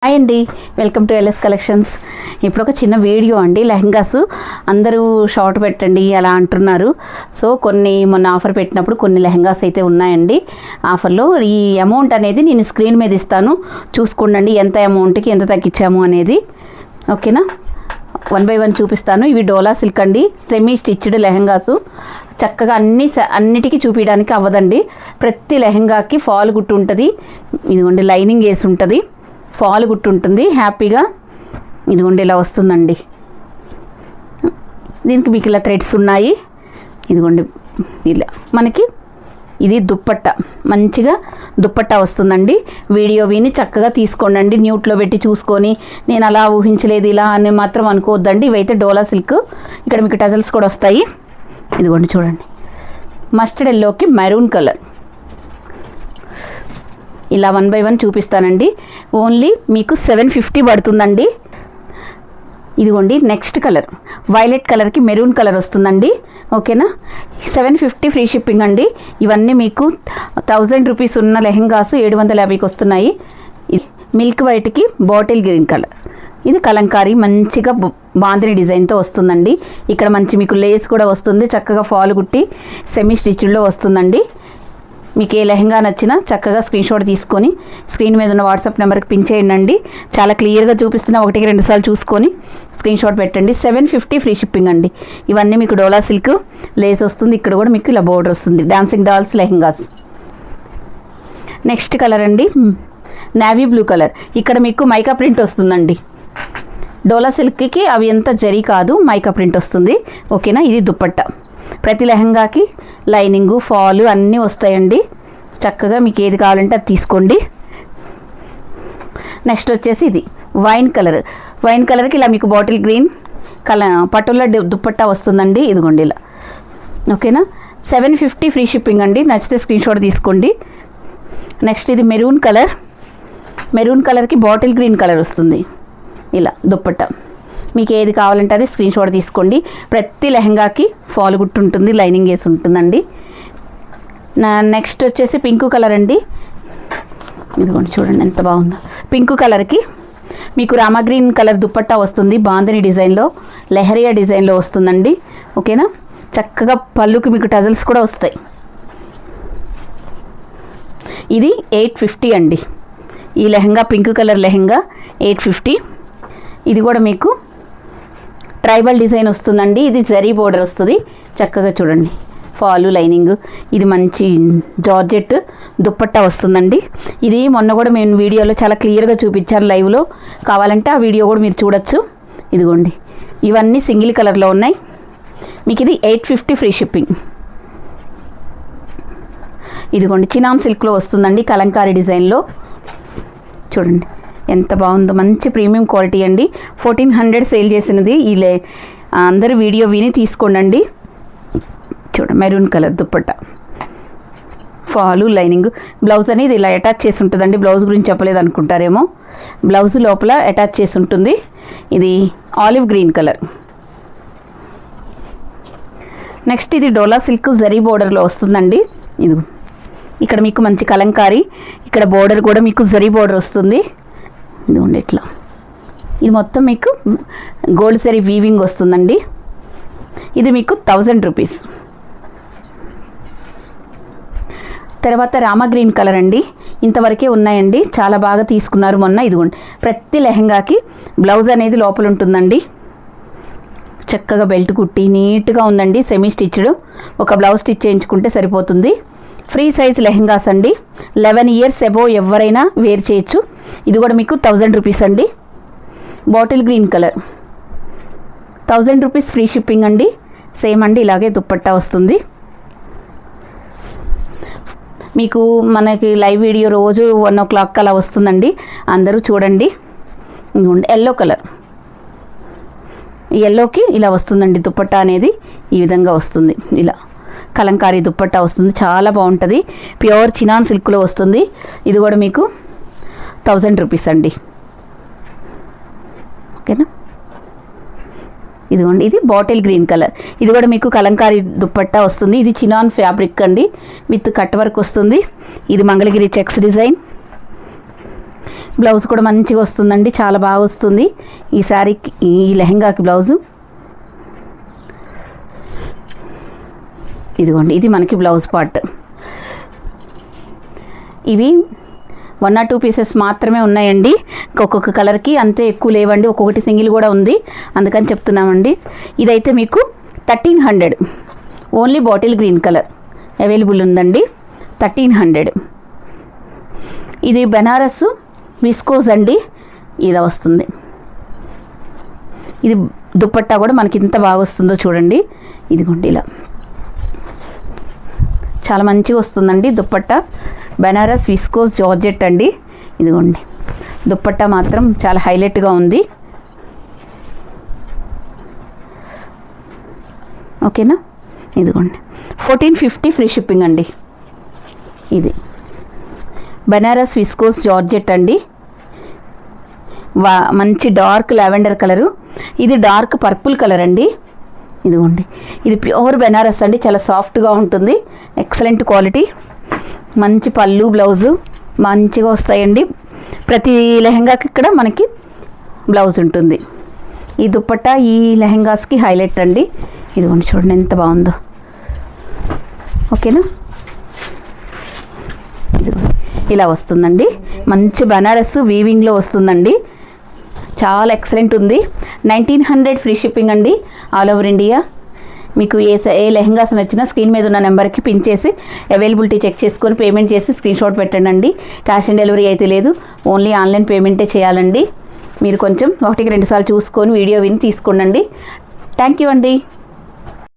Hi అండి, welcome to LS collections. ఇప్పుడు ఒక చిన్న వీడియో అండి. లెహంగాస్ అందరూ షార్ట్ పెట్టండి అలా అంటున్నారు. సో కొన్ని మొన్న ఆఫర్ పెట్టినప్పుడు కొన్ని లెహంగాస్ అయితే ఉన్నాయండి ఆఫర్లో. ఈ అమౌంట్ అనేది నేను స్క్రీన్ మీద ఇస్తాను, చూసుకోండి ఎంత అమౌంట్కి ఎంత తగ్గించాము అనేది. ఓకేనా, 1 by 1 చూపిస్తాను. ఇవి డోలా సిల్క్ అండి, సెమీ స్టిచ్డ్ లెహంగాసు. చక్కగా అన్నిటికీ చూపించడానికి అవ్వదండి. ప్రతి లెహంగాకి ఫాల్ గుట్టు ఉంటుంది, ఇదిగోండి లైనింగ్ వేసి ఉంటుంది, ఫాల్ గుట్టు ఉంటుంది. హ్యాపీగా ఇదిగోండి ఇలా వస్తుందండి. దీనికి మీకు ఇలా థ్రెడ్స్ ఉన్నాయి. ఇదిగోండి ఇలా మనకి ఇది దుప్పట్ట, మంచిగా దుప్పట్ట వస్తుందండి. వీడియో విని చక్కగా తీసుకోండి, న్యూట్లో పెట్టి చూసుకొని నేను అలా ఊహించలేదు ఇలా అని మాత్రం అనుకోవద్దండి. ఇవైతే డోలా సిల్క్. ఇక్కడ మీకు టజల్స్ కూడా వస్తాయి. ఇదిగోండి చూడండి, మస్టర్డ్ ఎల్లోకి మెరూన్ కలర్. ఇలా 1 by 1 చూపిస్తానండి. ఓన్లీ మీకు 750 పడుతుందండి. ఇదిగోండి నెక్స్ట్ కలర్ వైలెట్ కలర్కి మెరూన్ కలర్ వస్తుందండి. ఓకేనా, 750 ఫ్రీ షిప్పింగ్ అండి. ఇవన్నీ మీకు 1000 రూపీస్ ఉన్న లెహంగాస్ 750కి వస్తున్నాయి. మిల్క్ వైట్కి బాటిల్ గ్రీన్ కలర్, ఇది కలంకారీ మంచిగా బాందిని డిజైన్తో వస్తుందండి. ఇక్కడ మంచి మీకు లేస్ కూడా వస్తుంది, చక్కగా ఫాల్ గుట్టి సెమీ స్టిచ్డ్లో వస్తుందండి. మీకు ఏ లెహంగా నచ్చినా చక్కగా స్క్రీన్ షాట్ తీసుకొని స్క్రీన్ మీద ఉన్న వాట్సాప్ నెంబర్కి పిన్ చేయండి. చాలా క్లియర్గా చూపిస్తున్నా, 1-2 సార్లు చూసుకొని స్క్రీన్ షాట్ పెట్టండి. 750 ఫ్రీ షిప్పింగ్ అండి. ఇవన్నీ మీకు డోలా సిల్క్ లేస్ వస్తుంది. ఇక్కడ కూడా మీకు ఇలా బోర్డర్ వస్తుంది, dancing dolls lehengas. Next colour అండి నేవీ బ్లూ కలర్. ఇక్కడ మీకు మైకా ప్రింట్ వస్తుందండి. డోలా సిల్క్కి అవి ఎంత జరీ కాదు, మైకా ప్రింట్ వస్తుంది. ఓకేనా, ఇది దుప్పట్ట. ప్రతి లెహంగాకి లైనింగు ఫాలు అన్నీ వస్తాయండి. చక్కగా మీకు ఏది కావాలంటే అది తీసుకోండి. నెక్స్ట్ వచ్చేసి ఇది వైన్ కలర్. వైన్ కలర్కి ఇలా మీకు బాటిల్ గ్రీన్ పట్టుల దుప్పట్టా వస్తుందండి. ఇదిగోండి ఇలా. ఓకేనా, 750 ఫ్రీ షిప్పింగ్ అండి. నచ్చితే స్క్రీన్ షాట్ తీసుకోండి. నెక్స్ట్ ఇది మెరూన్ కలర్. మెరూన్ కలర్కి బాటిల్ గ్రీన్ కలర్ వస్తుంది. ఇలా దుప్పట్టా మీకు ఏది కావాలంటే అది స్క్రీన్ షాట్ తీసుకోండి. ప్రతి లెహంగాకి ఫాల్ గుట్టు ఉంటుంది, లైనింగ్ వేసి ఉంటుందండి. నెక్స్ట్ వచ్చేసి పింక్ కలర్ అండి. ఇదిగోండి చూడండి ఎంత బాగుందో. పింక్ కలర్కి మీకు రామా గ్రీన్ కలర్ దుప్పట్టా వస్తుంది, బాందిని డిజైన్లో లెహరియా డిజైన్లో వస్తుందండి. ఓకేనా, చక్కగా పళ్ళుకి మీకు టజల్స్ కూడా వస్తాయి. ఇది 850 అండి. ఈ లెహంగా పింక్ కలర్ లెహంగా 850. ఇది కూడా మీకు ట్రైబల్ డిజైన్ వస్తుందండి. ఇది జరీ బోర్డర్ వస్తుంది. చక్కగా చూడండి ఫాలు లైనింగ్. ఇది మంచి జార్జెట్ దుప్పట్టా వస్తుందండి. ఇది మొన్న కూడా మేము వీడియోలో చాలా క్లియర్గా చూపించాను లైవ్లో, కావాలంటే ఆ వీడియో కూడా మీరు చూడొచ్చు. ఇదిగోండి ఇవన్నీ సింగిల్ కలర్లో ఉన్నాయి. మీకు ఇది 850 ఫ్రీ షిప్పింగ్. ఇదిగోండి చినాన్ సిల్క్లో వస్తుందండి, కలంకారీ డిజైన్లో. చూడండి ఎంత బాగుందో, మంచి ప్రీమియం క్వాలిటీ అండి. 1400 సేల్ చేసినది. అందరూ వీడియో విని తీసుకోండి. చూడండి maroon colour dupatta, fall lining. Blouse అనేది ఇలా అటాచ్ చేసి ఉంటుందండి. బ్లౌజ్ గురించి చెప్పలేదు అనుకుంటారేమో, బ్లౌజ్ లోపల అటాచ్ చేసి ఉంటుంది. ఇది ఆలివ్ గ్రీన్ కలర్. నెక్స్ట్ ఇది డోలా సిల్క్ జరీ బోర్డర్లో వస్తుందండి. ఇది ఇక్కడ మీకు మంచి కలంకారీ, ఇక్కడ బోర్డర్ కూడా మీకు జరీ బోర్డర్ వస్తుంది. ఇదిగోండి ఇట్లా. ఇది మొత్తం మీకు గోల్డ్ జరీ వీవింగ్ వస్తుందండి. ఇది మీకు 1000 రూపీస్. తర్వాత రామా గ్రీన్ కలర్ అండి. ఇంతవరకే ఉన్నాయండి, చాలా బాగా తీసుకున్నారు మొన్న. ఇదిగోండి ప్రతి లెహంగాకి బ్లౌజ్ అనేది లోపల ఉంటుందండి. చక్కగా బెల్ట్ కుట్టి నీట్గా ఉందండి, సెమీ స్టిచ్డ్. ఒక బ్లౌజ్ స్టిచ్ చేయించుకుంటే సరిపోతుంది. ఫ్రీ సైజ్ లెహంగాస్ అండి. 11 ఇయర్స్ అబోవ్ ఎవరైనా వేర్ చేయొచ్చు. ఇది కూడా మీకు 1000 రూపీస్ అండి. Bottle green colour 1000 rupees free shipping అండి. సేమ్ అండి, ఇలాగే దుప్పట్టా వస్తుంది. మీకు మనకి లైవ్ వీడియో రోజు 1 o'clock అలా వస్తుందండి, అందరూ చూడండి. ఎల్లో కలర్, ఎల్లోకి ఇలా వస్తుందండి దుప్పట్టా అనేది. ఈ విధంగా వస్తుంది, ఇలా కలంకారీ దుప్పట్టా వస్తుంది, చాలా బాగుంటుంది. ప్యూర్ చినాన్ సిల్క్లో వస్తుంది. ఇది కూడా మీకు 1000 రూపీస్ అండి. ఓకేనా, ఇదిగోండి ఇది బాటిల్ గ్రీన్ కలర్. ఇది కూడా మీకు కలంకారీ దుప్పట్టా వస్తుంది. ఇది చినాన్ ఫ్యాబ్రిక్ అండి, విత్ కట్ వర్క్ వస్తుంది. ఇది మంగళగిరి చెక్స్ డిజైన్. బ్లౌజ్ కూడా మంచిగా వస్తుందండి, చాలా బాగా వస్తుంది ఈ శారీకి, ఈ లెహంగాకి బ్లౌజు. ఇదిగోండి, ఇది మనకి బ్లౌజ్ పార్ట్. ఇవి 1 or 2 పీసెస్ మాత్రమే ఉన్నాయండి, ఒక్కొక్క కలర్కి, అంతే ఎక్కువ లేవండి, ఒక్కొక్కటి సింగిల్ కూడా ఉంది, అందుకని చెప్తున్నామండి. ఇదైతే మీకు 1300, only bottle green colour available ఉందండి, 1300. ఇది బెనారస్ విస్కోస్ అండి, ఇలా వస్తుంది. ఇది దుపట్టా కూడా మనకి ఇంత బాగా వస్తుందో చూడండి, ఇదిగోండి ఇలా చాలా మంచిగా వస్తుందండి దుపట్టా. బెనారస్ విస్కోస్ జార్జెట్ అండి, ఇదిగోండి దుపట్టా మాత్రం చాలా హైలైట్గా ఉంది. ఓకేనా, ఇదిగోండి 1450 ఫ్రీ షిప్పింగ్ అండి. ఇది బెనారస్ విస్కోస్ జార్జెట్ అండి, మంచి డార్క్ లావెండర్ కలరు, ఇది డార్క్ పర్పుల్ కలర్ అండి. ఇదిగోండి, ఇది ప్యూర్ బెనారస్ అండి, చాలా సాఫ్ట్గా ఉంటుంది, ఎక్సలెంట్ క్వాలిటీ. మంచి పళ్ళు బ్లౌజు మంచిగా వస్తాయండి, ప్రతి లెహంగాకి ఇక్కడ మనకి బ్లౌజ్ ఉంటుంది. ఈ దుపట్టా ఈ లెహంగాస్కి హైలైట్ అండి, ఇదిగోండి చూడండి ఎంత బాగుందో. ఓకేనా, ఇదిగోండి ఇలా వస్తుందండి, మంచి బనారస్ వీవింగ్లో వస్తుందండి, చాలా ఎక్సలెంట్ ఉంది. 1900 ఫ్రీ షిప్పింగ్ అండి, ఆల్ ఓవర్ ఇండియా. మీకు ఏ లెహంగాస్ నచ్చినా స్క్రీన్ మీద ఉన్న నెంబర్కి పిన్ చేసి అవైలబిలిటీ చెక్ చేసుకొని పేమెంట్ చేసి స్క్రీన్ షాట్ పెట్టండి. క్యాష్ ఆన్ డెలివరీ అయితే లేదు, ఓన్లీ ఆన్లైన్ పేమెంటే చేయాలండి. మీరు కొంచెం 1-2 సార్లు చూసుకొని వీడియో విని తీసుకోండి. థ్యాంక్ యూ అండి.